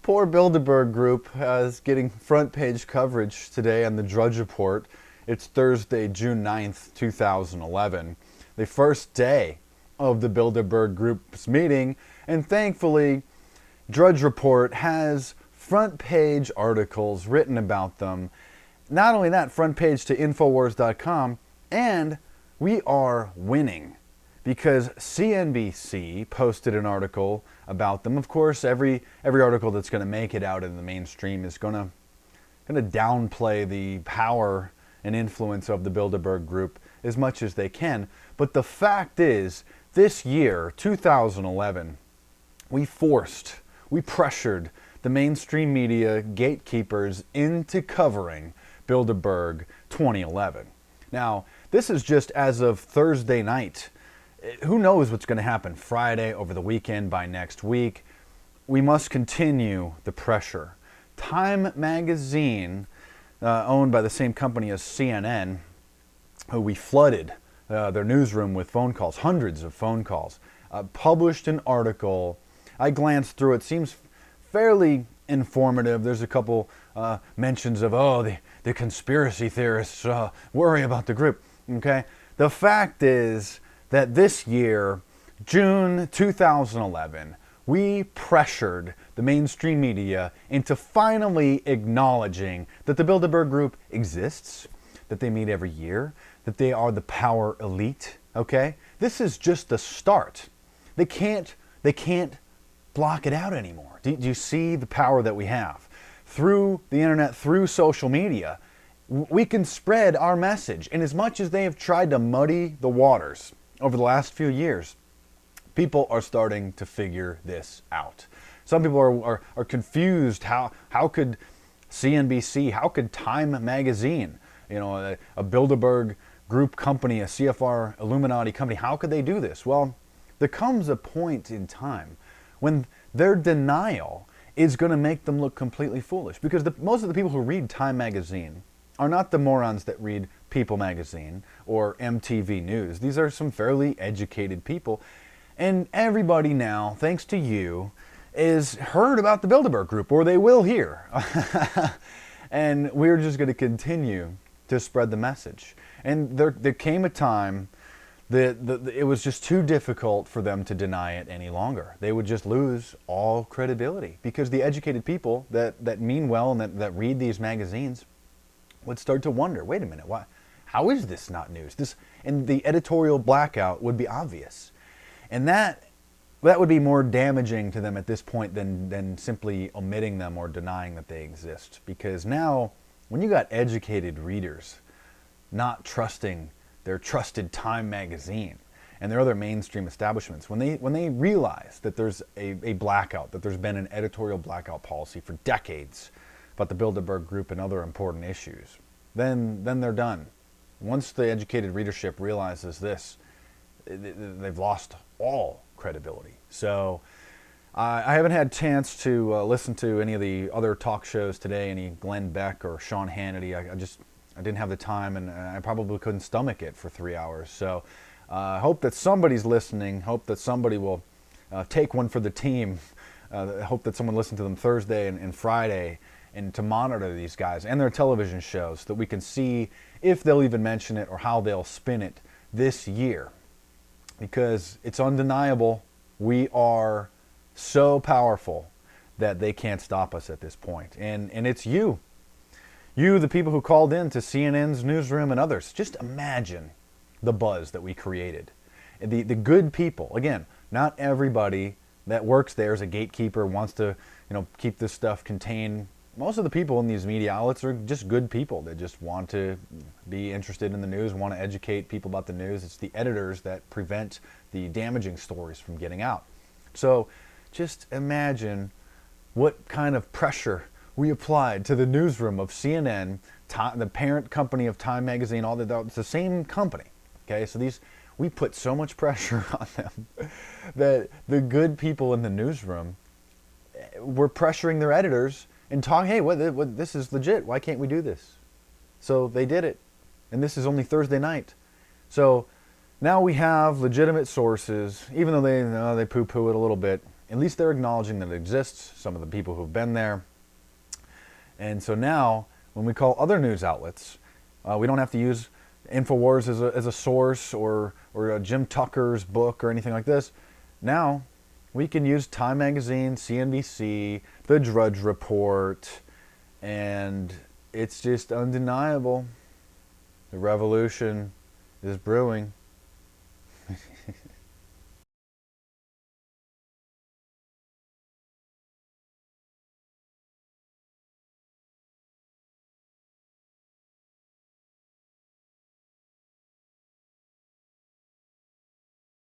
Poor Bilderberg Group is getting front page coverage today on the Drudge Report. It's Thursday, June 9th, 2011, the first day of the Bilderberg Group's meeting, and thankfully, Drudge Report has front page articles written about them. Not only that, front page to Infowars.com, and we are winning because CNBC posted an article about them. Of course, every article that's going to make it out in the mainstream is going to downplay the power and influence of the Bilderberg Group as much as they can. But the fact is, this year, 2011, we pressured the mainstream media gatekeepers into covering Bilderberg 2011. Now, this is just as of Thursday night. Who knows what's going to happen Friday, over the weekend, by next week. We must continue the pressure. Time magazine, owned by the same company as CNN, who we flooded their newsroom with phone calls, hundreds of phone calls, published an article. I glanced through it. Seems fairly informative. There's a couple mentions of, the conspiracy theorists worry about the group. Okay? The fact is that this year, June 2011, we pressured the mainstream media into finally acknowledging that the Bilderberg Group exists, that they meet every year, that they are the power elite, okay? This is just the start. They can't block it out anymore. Do you see the power that we have? Through the internet, through social media, we can spread our message. And as much as they have tried to muddy the waters over the last few years, people are starting to figure this out. Some people are confused. How could CNBC, how could Time magazine, a Bilderberg Group company, a CFR Illuminati company, how could they do this? Well, there comes a point in time when their denial is going to make them look completely foolish. Because most of the people who read Time magazine are not the morons that read People magazine or MTV News. These are some fairly educated people. And everybody now, thanks to you, is heard about the Bilderberg Group, or they will hear. And we're just going to continue to spread the message. And there came a time that it was just too difficult for them to deny it any longer. They would just lose all credibility because the educated people that mean well and that read these magazines would start to wonder, wait a minute, why? How is this not news? And the editorial blackout would be obvious. And that would be more damaging to them at this point than simply omitting them or denying that they exist. Because now, when you got educated readers not trusting their trusted Time magazine and their other mainstream establishments, when they realize that there's a blackout, that there's been an editorial blackout policy for decades about the Bilderberg Group and other important issues, then they're done. Once the educated readership realizes this, they've lost all credibility. So I haven't had a chance to listen to any of the other talk shows today, any Glenn Beck or Sean Hannity. I didn't have the time, and I probably couldn't stomach it for 3 hours. So I hope that somebody's listening. Hope that somebody will take one for the team. I hope that someone listened to them Thursday and Friday, and to monitor these guys and their television shows so that we can see if they'll even mention it or how they'll spin it this year. Because it's undeniable, we are so powerful that they can't stop us at this point. And it's you, the people who called in to CNN's newsroom and others. Just imagine the buzz that we created. The good people, again, not everybody that works there is a gatekeeper, wants to keep this stuff contained. Most of the people in these media outlets are just good people that just want to be interested in the news, want to educate people about the news. It's the editors that prevent the damaging stories from getting out. So just imagine what kind of pressure we applied to the newsroom of CNN, the parent company of Time magazine, it's the same company. Okay, so we put so much pressure on them that the good people in the newsroom were pressuring their editors and talking, hey, this is legit. Why can't we do this? So they did it. And this is only Thursday night. So now we have legitimate sources, even though they poo-poo it a little bit, At least they're acknowledging that it exists, some of the people who've been there. And so now, when we call other news outlets, we don't have to use InfoWars as a source or Jim Tucker's book or anything like this. Now, we can use Time Magazine, CNBC, The Drudge Report, and it's just undeniable. The revolution is brewing.